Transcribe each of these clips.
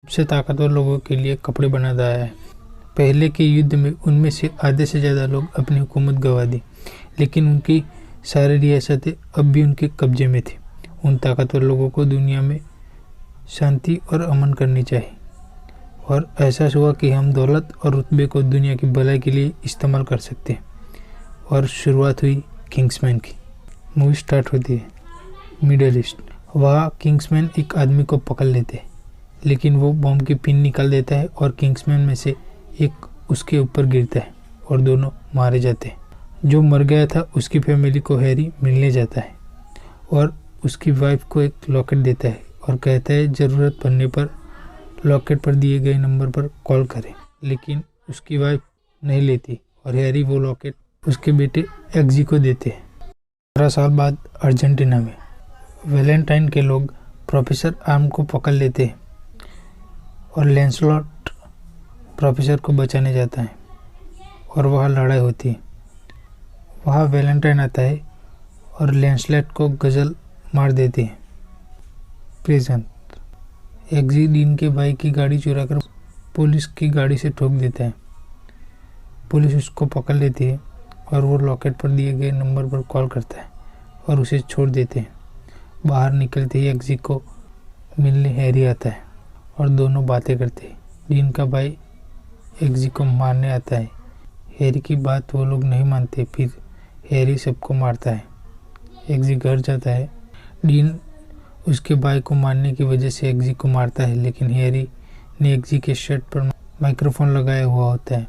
सबसे ताकतवर लोगों के लिए कपड़े बनाता है। पहले के युद्ध में उनमें से आधे से ज़्यादा लोग अपनी हुकूमत गंवा दी, लेकिन उनकी सारी रियासतें अब भी उनके कब्जे में थी। उन ताकतवर लोगों को दुनिया में शांति और अमन करनी चाहिए, और एहसास हुआ कि हम दौलत और रुतबे को दुनिया की भलाई के लिए इस्तेमाल कर सकते हैं। और शुरुआत हुई किंग्समैन की। मूवी स्टार्ट होती है मिडल ईस्ट। वहाँ किंग्समैन एक आदमी को पकड़ लेते हैं, लेकिन वो बॉम्ब की पिन निकाल देता है और किंग्समैन में से एक उसके ऊपर गिरता है और दोनों मारे जाते हैं। जो मर गया था उसकी फैमिली को हैरी मिलने जाता है और उसकी वाइफ को एक लॉकेट देता है और कहता है ज़रूरत पड़ने पर लॉकेट पर दिए गए नंबर पर कॉल करें। लेकिन उसकी वाइफ नहीं लेती और हैरी वो लॉकेट उसके बेटे एक्जी को देते हैं। 12 साल बाद अर्जेंटीना में वैलेंटाइन के लोग प्रोफेसर आर्म को पकड़ लेते हैं और लैंसलॉट प्रोफेसर को बचाने जाता है और वहाँ लड़ाई होती है। वहाँ वैलेंटाइन आता है और लैंसलॉट को गजल मार देते हैं। प्रेजेंट एक्जी डीन के भाई की गाड़ी चुराकर पुलिस की गाड़ी से ठोक देता है। पुलिस उसको पकड़ लेती है और वो लॉकेट पर दिए गए नंबर पर कॉल करता है और उसे छोड़ देते हैं। बाहर निकलते ही एक्जी को मिलने हैरी आता है और दोनों बातें करते हैं। डीन का भाई एक्जी को मारने आता है। हैरी की बात वो लोग नहीं मानते, फिर हैरी सबको मारता है। एक्जी घर जाता है। डीन उसके भाई को मारने की वजह से एक्जी को मारता है, लेकिन हैरी ने एक्जी के शर्ट पर माइक्रोफोन लगाया हुआ होता है।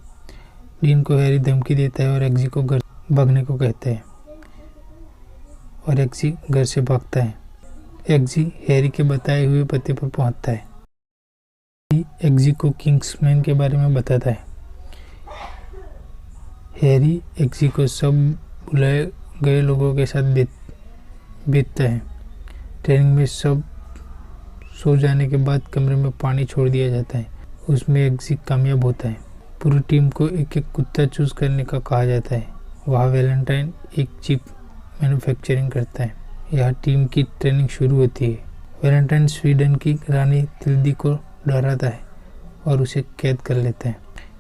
डीन को हैरी धमकी देता है और एक्जी को घर भागने को कहता है और एक्जी घर से भागता है। एक्जी हैरी के बताए हुए पते पर पहुंचता है। एक्जी को किंग्समैन के बारे में बताता है। हैरी एक्जी को सब बुलाए गए लोगों के साथ भेजता है। ट्रेनिंग में सब सो जाने के बाद कमरे में पानी छोड़ दिया जाता है। उसमें एक्जी कामयाब होता है। पूरी टीम को एक एक कुत्ता चूज करने का कहा जाता है। वहाँ वैलेंटाइन एक चिप मैन्युफैक्चरिंग करता है। यहाँ टीम की ट्रेनिंग शुरू होती है। वैलेंटाइन स्वीडन की रानी तिल्दी को डराता है और उसे कैद कर लेता है।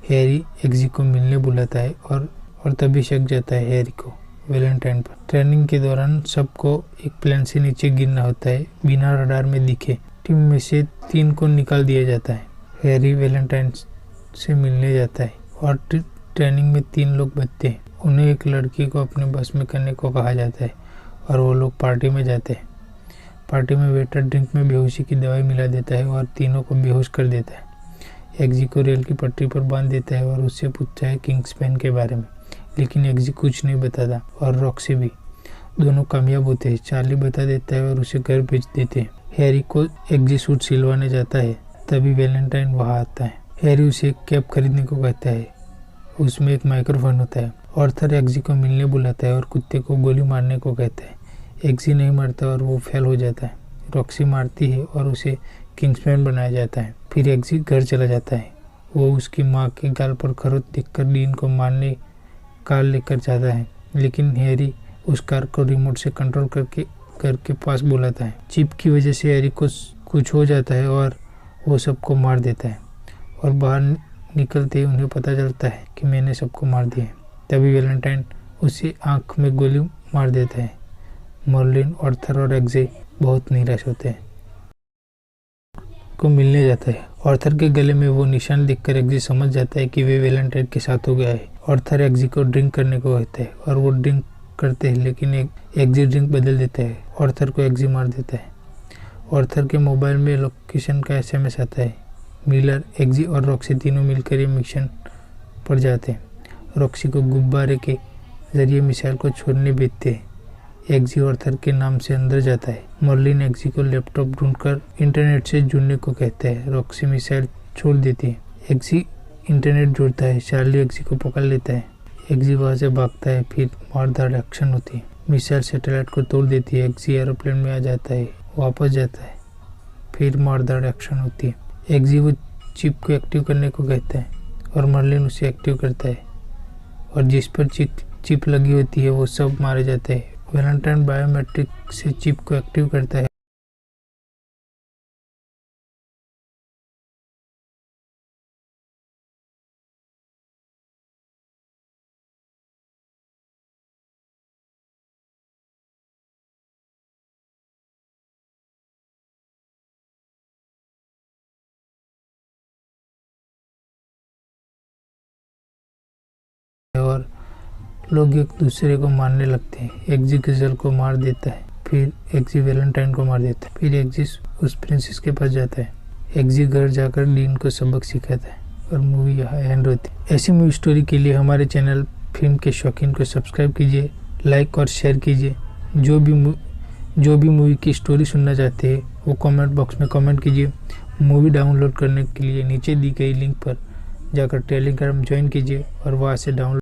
हैरी एक्जी को मिलने बुलाता है और तभी शक जाता है हैरी को वैलेंटाइन पर। ट्रेनिंग के दौरान सबको एक प्लेन से नीचे गिरना होता है बिना रडार में दिखे। टीम में से 3 को निकाल दिया जाता है। हैरी वैलेंटाइन से मिलने जाता है और ट्रेनिंग में 3 लोग बचते हैं। उन्हें एक लड़की को अपने बस में करने को कहा जाता है और वो लोग पार्टी में जाते हैं। पार्टी में वेटर ड्रिंक में बेहोशी की दवाई मिला देता है और तीनों को बेहोश कर देता है। एक्जी को रेल की पटरी पर बांध देता है और उससे पूछता है किंग्समैन के बारे में, लेकिन एक्जी कुछ नहीं बताता और रॉक्सी भी। दोनों कामयाब होते हैं। चार्ली बता देता है और उसे घर भेज देते हैं। हैरी को एक्जी सूट सिलवाने जाता है, तभी वैलेंटाइन वहाँ आता है। हैरी उसे एक कैप खरीदने को कहता है। उसमें एक माइक्रोफोन होता है। आर्थर एक्जी को मिलने बुलाता है और कुत्ते को गोली मारने को कहता है। एक्जी नहीं मरता और वो फेल हो जाता है। रॉक्सी मारती है और उसे किंग्समैन बनाया जाता है। फिर एक्जी घर चला जाता है। वो उसकी माँ के गाल पर खरोंच देखकर डीन को मारने कार लेकर जाता है, लेकिन हैरी उस कार को रिमोट से कंट्रोल करके घर के पास बुलाता है। चिप की वजह से हैरी को कुछ हो जाता है और वो सबको मार देता है और बाहर निकलते ही उन्हें पता चलता है कि मैंने सबको मार दिया है। तभी वैलेंटाइन उसे आंख में गोली मार देता है। मर्लिन, आर्थर और एक्जे बहुत निराश होते हैं। को मिलने जाता है। आर्थर के गले में वो निशान देखकर एक्जी समझ जाता है कि वे वैलेंटाइन के साथ हो गया है। आर्थर एक्जी को ड्रिंक करने को कहता है और वो ड्रिंक करते हैं, लेकिन एक्जी ड्रिंक बदल देता है। आर्थर को एक्जी मार देता है। आर्थर के मोबाइल में लोकेशन का SMS आता है। मिलर, एक्जी और रॉक्सी तीनों मिलकर ये मिशन पर जाते हैं। रॉक्सी को गुब्बारे के जरिए मिसाइल को छोड़ने भेजते हैं। एक्जी आर्थर के नाम से अंदर जाता है। मर्लिन एक्जी को लैपटॉप ढूंढकर इंटरनेट से जुड़ने को कहता है। रॉक्सी मिसाइल छोड़ देती है। एक्जी इंटरनेट जोड़ता है। चार्ली एक्जी को पकड़ लेता है। एक्जी वहाँ से भागता है। फिर मारधाड़ एक्शन होती है। मिसाइल सैटेलाइट को तोड़ देती है। एक्जी एरोप्लेन में आ जाता है, वापस जाता है। फिर मारधाड़ एक्शन होती है। एक्जी वो चिप को एक्टिव करने को कहता है और मर्लिन उसे एक्टिव करता है और जिस पर चिप लगी होती है वो सब मारे जाते हैं। वैलेंटाइन बायोमेट्रिक से चिप को एक्टिव करता है लोग एक दूसरे को मारने लगते हैं। एक्जी गिजल को मार देता है, फिर एक्जी वैलेंटाइन को मार देता है, फिर एक्जी उस प्रिंसेस के पास जाता है। एक्जी घर जाकर डीन को सबक सिखाता है और मूवी यहाँ एंड होती है। ऐसी मूवी स्टोरी के लिए हमारे चैनल फिल्म के शौकीन को सब्सक्राइब कीजिए, लाइक और शेयर कीजिए। जो भी मूवी की स्टोरी सुनना चाहते हैं वो कमेंट बॉक्स में कमेंट कीजिए। मूवी डाउनलोड करने के लिए नीचे दी गई लिंक पर जाकर टेलीग्राम ज्वाइन कीजिए और वहाँ से डाउनलोड